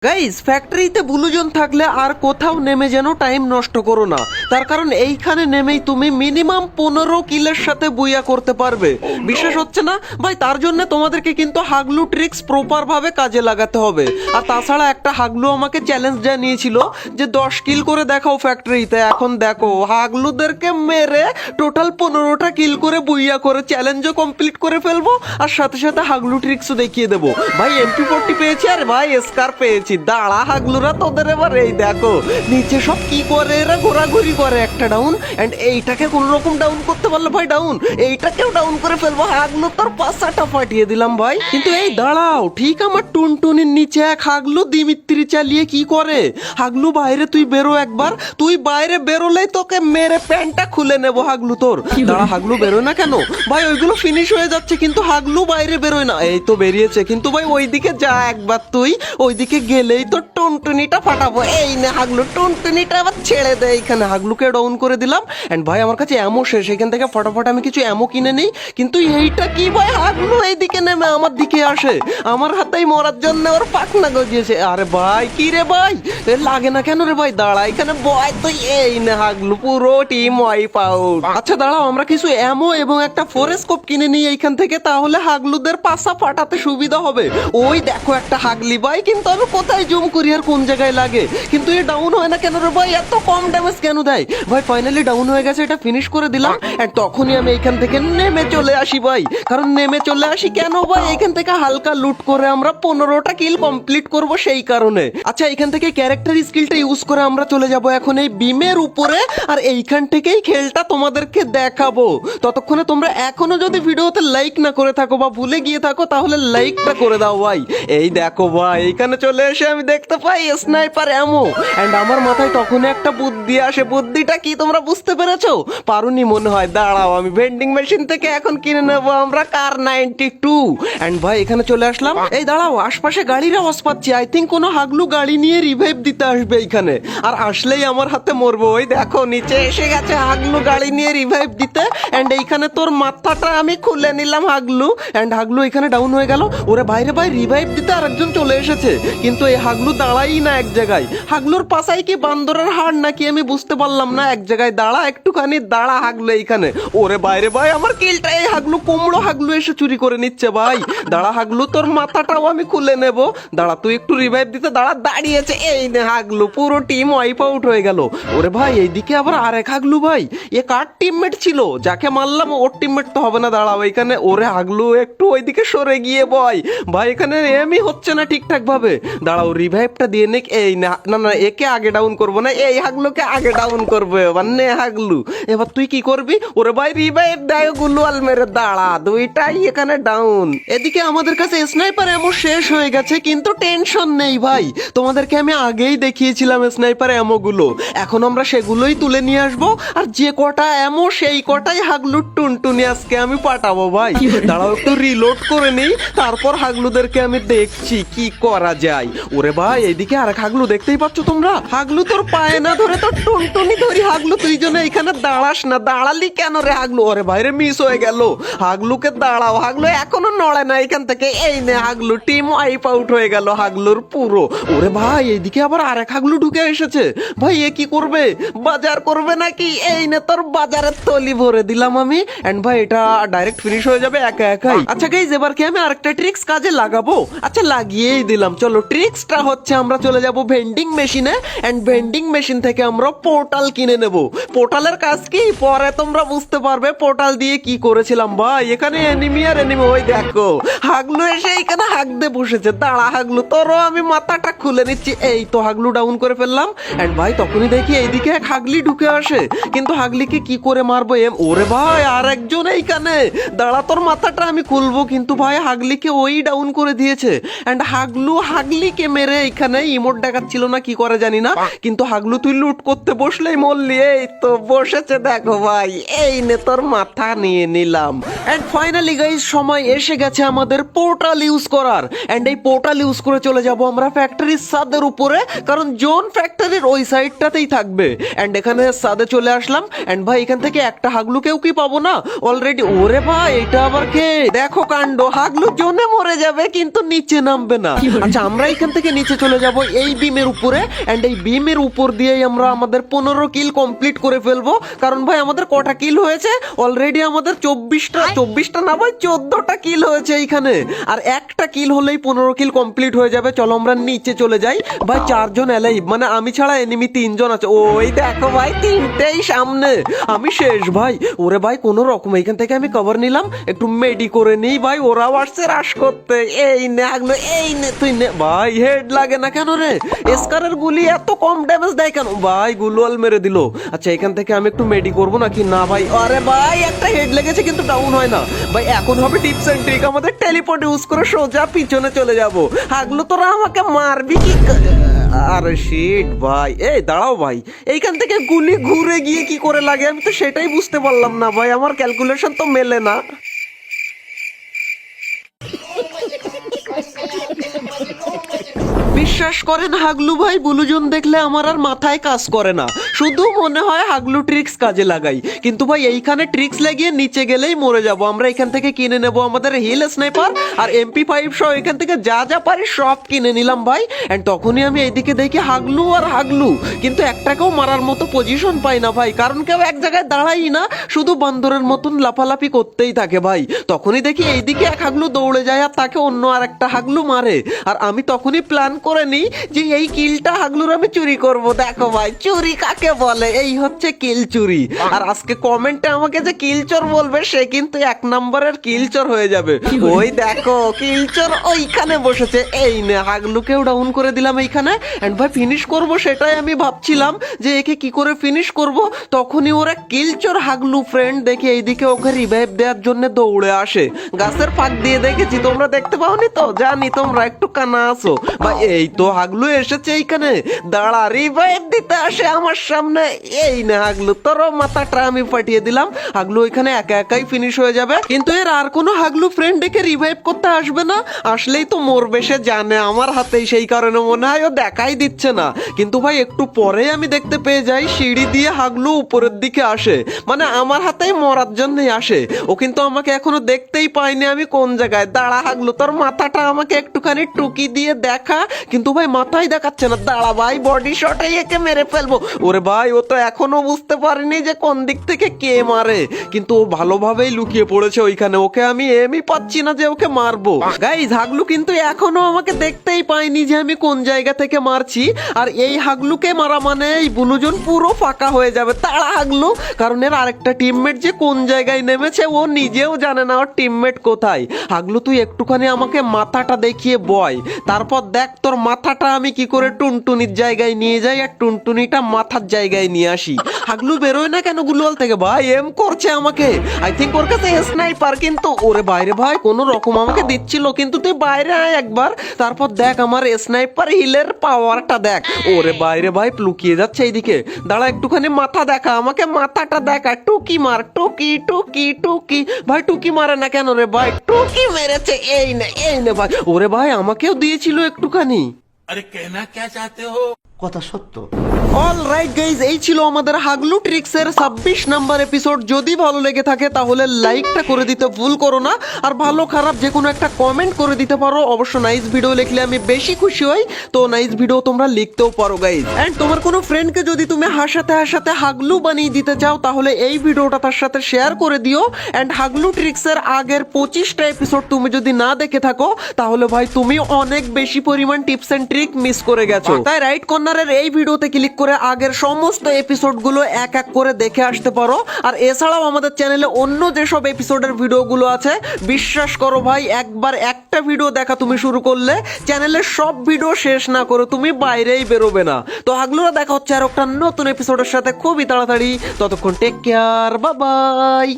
Guys ফ্যাক্টরিতে ব্লুজন থাকলে আর কোথাও নেমে যেন টাইম নষ্ট করো না, তার কারণ এইখানে নেমেই তুমি মিনিমাম 15 কিলের সাথে বুইয়া করতে পারবে। বিশেষ হচ্ছে না ভাই, তার জন্য তোমাদেরকে কিন্তু হাগলু ট্রিক্স প্রপার ভাবে কাজে লাগাতে হবে। আর তাছাড়া একটা হাগলু আমাকে চ্যালেঞ্জ জানিয়েছিল যে 10 কিল করে দেখাও ফ্যাক্টরিতে। এখন দেখো হাগলুদেরকে মেরে টোটাল 15টা কিল করে বুইয়া করে চ্যালেঞ্জও কমপ্লিট করে ফেলবো, আর সাথে সাথে হাগলু ট্রিক্সও দেখিয়ে দেবো। ভাই MP40 পেয়েছি আর ভাই স্কার পেয়েছি। দাঁড়া হাগলুরা, তোদের এবার এই দেখো নিচে সব কি করে, এরা ঘোরাঘুরি করে। একটা ডাউন, এন্ড এইটাকে কোন রকম ডাউন করতে পারলো ভাই, ডাউন এইটাকেও ডাউন করে ফেলবো। হাগলু তোর পাশাটা ফাটিয়ে দিলাম ভাই। কিন্তু এই দাঁড়াও, ঠিক আমার টুনটুনির নিচে এক হাগলু দিমিত্রি চালিয়ে কি করে। হাগলু বাইরে তুই বেরো একবার, তুই বাইরে বেরোলেই তোকে মেরে প্যান্টটা খুলে নেবো হাগলু তোর। দাঁড়া হাগলু বেরোয় না কেন ভাই, ওইগুলো ফিনিশ হয়ে যাচ্ছে কিন্তু হাগলু বাইরে বেরোয় না। এই তো বেরিয়েছে, কিন্তু ভাই ওইদিকে যা একবার, তুই ওইদিকে গেলেই তো টুনটুনিটা ফাটাবো। এই না হাগলু, টুনটুনিটা আবার ছেড়ে দেয়। এখানে হাগলুকে ডাউন করে দিলাম। এন্ড ভাই আমার কাছে অ্যামো শেষ, এখান থেকে ফটাফট আমি কিছু অ্যামো কিনে নেই। কিন্তু এইটা কি ভাই, হাগলু এইদিকে নেমে আমার দিকে আসে, আমার হাতেই মরার জন্য ওর পাখনা গজিয়েছে। আরে ভাই কি রে ভাই, লাগে না কেন রে ভাই, দাঁড়া এখানে বয় তুই। এই না হাগলু, পুরো টিম ওয়াইপ আউট। আচ্ছা দাঁড়াও, আমরা কিছু অ্যামো এবং একটা ফোরেস্কোপ কিনে নিই এইখান থেকে, তাহলে হাগলুদের পাশা ফাটাতে সুবিধা হবে। ওই দেখো একটা হাগলি ভাই, কিন্তু আমি কোথায় জুম করি আর কোন জায়গায় লাগে, কিন্তু এ ডাউন হয় না কেন রে ভাই, এত কম ড্যামেজ কেন দেয় ভাই। ফাইনালি ডাউন হয়ে গেছে, এটা ফিনিশ করে দিলাম। এন্ড তখনই আমি এইখান থেকে নেমে চলে আসি ভাই, কারণ নেমে চলে আসি কেন ভাই, এইখান থেকে হালকা লুট করে আমরা 15টা কিল কমপ্লিট করব সেই কারণে। আচ্ছা এইখান থেকে ক্যারেক্টার স্কিলটা ইউজ করে আমরা চলে যাব এখন এই বিমের উপরে, আর এইখান থেকেই খেলটা তোমাদেরকে দেখাবো। ততক্ষণে তোমরা এখনো যদি ভিডিওতে লাইক না করে থাকো বা ভুলে গিয়ে থাকো, তাহলে লাইকটা করে দাও ভাই। এই দেখো ভাই, এইখানে চলে এসে আমি দেখতে পাই স্নাইপার অ্যামো, এন্ড আমার মাথায় তখন একটা বুদ্ধি আসে। বুদ্ধিটা কি তোমরা বুঝতে পেরেছো? পারুনি মনে হয়। দাঁড়াও আমি ভেন্ডিং মেশিন থেকে এখন কিনে নেবো আমরা কার 92। এন্ড ভাই এখানে চলে আসলাম। এই দাঁড়াও, আশপাশে গাড়ির আওয়াজ পাচ্ছি, আই থিঙ্ক কোনো হাগলু গাড়ি নিয়ে রিভাইভ দিতে আসবে এইখানে, আর আসলেই আমার হাতে মরবো। ওই দেখো নিচে এসে গেছে হাগলু গাড়ি নিয়ে রিভাইভ দিতে। এন্ড এইখানে তোর মাথাটা আমি খুলে নিলাম হাগলু। এন্ড হাগলু এখানে ডাউন হয়ে গেল। ওরে বাইরে ভাই রিভাইভ দিতে আরেকজন চলে এসেছে, কিন্তু এই হাগলু দাঁড়াই না এক জায়গায়। হাগলুর পাশাই কি বান্দরের হাড় নাকি আমি বুঝতে পারলাম না। এক জায়গায় দাঁড়া, একটুখানি দাঁড়া হাগলু এইখানে। ওরে বাইরে ভাই আমার কিলটা এই হাগলু, কুমড়ো হাগলু এসে চুরি করে নিচ্ছে ভাই। দাঁড়া হাগলু, তোর মাথাটাও আমি খুলে নেব। দাঁড়া তুই একটু রিভাইভ দিতে দাঁড়া, দাঁড়িয়েছে। এই নে হাগলু, পুরো টিম ওয়াইপ আউট হয়ে গেল। ওরে ভাই এইদিকে আবার আরেক হাগলু ভাই, এ কার টিমমেট ছিল? যাকে মারলাম ওর টিমমেট তো হবে না। দাঁড়াও এখানে, ওরে হাগলু একটু ওইদিকে সরে গিয়ে বয় ভাই, এখানে এমই হচ্ছে না ঠিকঠাক ভাবে। দাঁড়াও রিভাইভটা দিয়ে নে। এই না না না, একে আগে ডাউন করবো না, এই হাগলুকে আগে ডাউন করবো এবার। নে হাগলু, এবার তুই কি করবি? ওরে ভাই রিভাইভ দেয় গুলওয়াল মেরে। দাঁড়া, দুইটাই এখানে ডাউন। এদিকে আমাদের কাছে স্নাইপার এমো শেষ হয়ে গেছে, কিন্তু টেনশন নেই ভাই, তোমাদেরকে আমি আগেই দেখিয়েছিলাম স্নাইপার এমো গুলো। এখন আমরা সেগুলোই তুলে নিয়ে আসবো, আর যে কটা এমো সেই কটাই হাগলুর টুনটুনি আজকে আমি পাঠাবো ভাই। দাঁড়াও একটু রিলোড করে নেই, তারপর হাগলুদেরকে আমি দেখছি কি করা যায়। ওরে ভাই এইদিকে আর হাগলু দেখতেই পাচ্ছ তোমরা, হাগলু তোর পায়ে না ধরে তোর টুনটুনি ধরি। হাগলু তুই জন্য এখানে দাঁড়াস না, দাঁড়ালি কেন রে হাগলু? ওরে ভাইরে মিস হয়ে গেল। হাগলুকে দাঁড়াও, হাগলু এখনো নড়ে না এখান থেকে। এই নে হাগলু, টিম ওয়াইপ আউট হয়ে গেল হাগলুর পুরো। ওরে ভাই এইদিকে আবার আরেক হাগলু ঢুকে এসেছে ভাই, এ কি করবে? বাজার করবে নাকি? এই নে তোর বাজারের তলি ভরে দিলাম আমি। এন্ড ভাই এটা ডাইরেক্ট ফিনিশ হয়ে যাবে একা একাই। আচ্ছা গাইজ এবার কি আমি আরেকটা ট্রিক্স কাজে লাগাবো? আচ্ছা লাগিয়েই দিলাম। চলো ট্রিক্সটা হচ্ছে আমরা চলে যাব ভেন্ডিং মেশিনে, এন্ড ভেন্ডিং মেশিন থেকে আমরা পোর্টাল কিনে নেব। পোর্টালের কাজ কি পরে তোমরা বুঝতে পারবে পোর্টাল দিয়ে কি করেছিলাম ভাই। এখানে এনিমি আর এনিমি, ওই দেখো হাগলু এসে এখানে হাগ দিয়ে বসেছে। দাঁড়া হাগলু, তোরও আমি মাথাটা খুলে নিচ্ছি। এই তো হাগলু ডাউন করে ফেললাম। এন্ড ভাই তখনই দেখি এইদিকে এক হাগলি ঢুকে আসে, কিন্তু হাগলিকে কি করে মারবো? ওরে ভাই আর একজন এইখানে। দাঁড়া তোর মাথাটা আমি খুলবো, কিন্তু ভাই হাগলিকে ওই ডাউন করে দিয়েছে। এন্ড হাগলু হাগলিকে মেরে এখানে ইমোট দেখাচ্ছিল না কি করে জানি না, কিন্তু হাগলু তুই লুট করতে বসলেই মরলি। এই তো বসেছে দেখো ভাই, এই নে তোর মাথা নিয়ে নিলাম। এন্ড ফাইনালি গাইস সময় এসে গেছে আমাদের পোর্টাল ইউজ করার। এন্ড এই পোর্টাল ইউজ করে চলে যাব আমরা ফ্যাক্টরির ছাদের উপরে, কারণ জোন ফ্যাক্টরির ওই সাইডটাতেই থাকবে। এন্ড এখানে ছাদে চলে আসলাম। এন্ড ভাই এখান থেকে একটা হাগলু কেউ কি পাবো না অলরেডি। ওরে ভাই এটা আবার কে? দেখো কাণ্ড, হাগলু জোনে মরে যাবে কিন্তু নিচে নামবে না। আচ্ছা আমরা এখান থেকে নিচে চলে চলে যাব এই বিমের উপরে, এন্ড এই বিমের উপর দিয়েই আমরা আমাদের 15 কিল কমপ্লিট করে ফেলবো। কারণ ভাই আমাদের কটা কিল হয়েছে অলরেডি, আমাদের 24টা না ভাই 14টা কিল হয়েছে এইখানে, আর একটা কিল হলেই 15 কিল কমপ্লিট হয়ে যাবে। চলো আমরা নিচে চলে যাই ভাই। 4 জন এলাইভ, মানে আমি ছাড়া এনিমি 3 জন আছে। ওই দেখো ভাই 3টেই সামনে, আমি শেষ ভাই। ওরে ভাই কোন রকম এইখান থেকে আমি কভার নিলাম, একটু মেডি করে নিই ভাই। ওরাও আসছে রাশ করতে। এই নে আগলো, এই নে তুই নে ভাই। হেড লাগে না কেন রে? এসকারের গুলি এত কম ড্যামেজ দেয় কেন ভাই? গুলওয়াল মেরে দিল। আচ্ছা এখান থেকে আমি একটু মেডি করবো নাকি? না ভাই, আরে ভাই একটা হেড লেগেছে কিন্তু ডাউন হয় না ভাই। এখন হবে টিপস এন্ড ট্রিক, আমাদের টেলিপোর্ট ইউজ করে সোজা পিছনে চলে যাব। আগলো তোরা আমাকে মারবি কি? আরে শিট ভাই, এই দাঁড়াও ভাই, এইখান থেকে গুলি ঘুরে গিয়ে কি করে লাগে আমি তো সেটাই বুঝতে পারলাম না ভাই। আমার ক্যালকুলেশন তো মেলে না। বিশ্বাস করেন হাগলু ভাই, বুলুজন দেখলে আমার আর মাথায় কাজ করে না, শুধু মনে হয় হাগলু ট্রিক্স কাজে লাগাই। কিন্তু ভাই এইখানে ট্রিক্স লাগিয়ে নিচে গেলেই মরে যাব। আমরা এখান থেকে কিনে নেব আমাদের হিল স্নাইপার আর MP5 সহ এখান থেকে যা যা পারি সব কিনে নিলাম ভাই। এন্ড তখনই আমি এইদিকে দেখি হাগলু আর হাগলু, কিন্তু একটাকেও মারার মতো পজিশন পাই না ভাই, কারণ কেউ এক জায়গায় দাঁড়াই না, শুধু বান্দরের মতন লাফালাফি করতেই থাকে ভাই। তখনই দেখি এইদিকে এক হাগলু দৌড়ে যায় আর তাকে অন্য আর একটা হাগলু মারে, আর আমি তখনই প্ল্যান করে নিই যে এই কিলটা হাগলুর আমি চুরি করব। দেখো ভাই চুরি কাকে বলে, এই হচ্ছে কিল চুরি। আর আজকে কমেন্টে আমাকে যে কিলচোর বলবে সে কিন্তু 1 নম্বরের কিলচোর হয়ে যাবে। ওই দেখো কিলচোর ওইখানে বসেছে। এই নে হাগলুকেও ডাউন করে দিলাম এইখানে। এন্ড ভাই ফিনিশ করব সেটাই আমি ভাবছিলাম যে একে কি করে ফিনিশ করব, তখনই ওরা কিলচোর হাগলু ফ্রেন্ড দেখে এইদিকে ওকে রিভাইভ দেওয়ার জন্য দৌড়ে আসে। গাছের ফাঁক দিয়ে দেখেছি, তোমরা দেখতে পাওনি তো? জানি তোমরা একটু কানা আছো বা। এই তো হাগলু এসেছে এইখানে, দাঁড়া রিভাইভ দিতে আসে আমার সামনে। এই না হাগলু, তোর মাথাটা আমি ফাটিয়ে দিলাম। হাগলু ওইখানে একা একাই ফিনিশ হয়ে যাবে, কিন্তু এর আর কোনো হাগলু ফ্রেন্ড ডেকে রিভাইভ করতে আসবে না। আসলেই তো মরবে, সে জানে আমার হাতেই, সেই কারণে মনে হয় ও দেখাই দিচ্ছে না। কিন্তু ভাই একটু পরে আমি দেখতে পেয়ে যাই সিঁড়ি দিয়ে হাগলু উপরের দিকে আসে, মানে আমার হাতেই মরার জন্যই আসে। ও কিন্তু আমাকে এখনো দেখতেই পায়নি আমি কোন জায়গায়। দাঁড়া হাগলু, তোর মাথাটা আমাকে একটুখানি টুকি দিয়ে দেখা। কিন্তু ভাই মাথায় দেখাচ্ছে না। দাঁড়া ভাই, বডি শটে একে মেরে ফেলবো। ওরে ভাই ও তো এখনো বুঝতে পারিনি যে কোন দিক থেকে কে মারে, কিন্তু ও ভালোভাবেই লুকিয়ে পড়েছে ওইখানে। ওকে আমি এমই পাচ্ছি না যে ওকে মারবো। গাইস হাগলু কিন্তু এখনো আমাকে দেখতেই পায়নি যে আমি কোন জায়গা থেকে মারছি। আর এই হাগলুকে মারা মানে এই বুলুজন পুরো ফাঁকা হয়ে যাবে। তাড়া হাগলু, কারণ এর আরেকটা টিমমেট যে কোন জায়গায় নেমেছে ও নিজেও জানে না ওর টিমমেট কোথায়। হাগলু তুই একটুখানি আমাকে মাথাটা দেখিয়ে বয়, তারপর দেখ তোর মাথাটা আমি কি করে টুনটুনির জায়গায় নিয়ে যাই আর টুনটুনিটা মাথার জায়গায় নিয়ে আসি। হাগলু বেরোয় না কেন গুলওয়াল থেকে? ভাই এম করছে আমাকে, আই থিঙ্ক ওর কাছে স্নাইপার। কিন্তু ওরে বাইরে ভাই কোনো রকম আমাকে দিচ্ছিল, কিন্তু তুই বাইরে আয় একবার, তারপর দেখ আমার স্নাইপার হিলের পাওয়ারটা দেখ। ওরে বাইরে ভাই লুকিয়ে যাচ্ছে এইদিকে। দাঁড়া একটুখানি মাথা দেখা আমাকে, মাথাটা দেখা। টুকি মার, টুকি টুকি টুকি। ভাই টুকি মারে না কেন রে ভাই? টুকি মেরেছে। এই নে ভাই। ওরে ভাই আমাকেও দিয়েছিল একটুখানি। अरे कहना क्या चाहते हो? কথা সত্য। অলরাইট গাইজ, এই ছিল আমাদের হাগলু ট্রিক্সের 26 নাম্বার এপিসোড। যদি ভালো লেগে থাকে তাহলে লাইকটা করে দিতে ভুল করো না, আর ভালো খারাপ যে কোনো একটা কমেন্ট করে দিতে পারো। অবশ্য নাইস ভিডিও লিখলে আমি বেশি খুশি হই, তো নাইস ভিডিও তোমরা লিখতেও পারো গাইজ। এন্ড তোমার কোনো ফ্রেন্ডকে যদি তুমি হাসাতে হাসাতে হাগলু বানিয়ে দিতে চাও তাহলে এই ভিডিওটা তার সাথে শেয়ার করে দিও। এন্ড হাগলু ট্রিক্সের আগের 25টা এপিসোড তুমি যদি না দেখে থাকো তাহলে ভাই তুমি অনেক বেশি পরিমাণ টিপস এন্ড ট্রিক মিস করে গেছো। তাই রাইট কর্নারের এই ভিডিওতে ক্লিক করে আগের সমস্ত এপিসোডগুলো এক এক করে দেখে আসতে পারো। আর এছাড়াও আমাদের চ্যানেলে অন্য যেসব এপিসোডের ভিডিওগুলো আছে, বিশ্বাস করো ভাই একবার একটা ভিডিও দেখা তুমি শুরু করলে চ্যানেলের সব ভিডিও শেষ না করে তুমি বাইরেই বেরোবে না। তো হাগলুরা দেখা হচ্ছে আর একটা নতুন এপিসোডের সাথে খুবই তাড়াতাড়ি। ততক্ষণ টেক কেয়ার, বাই বাই।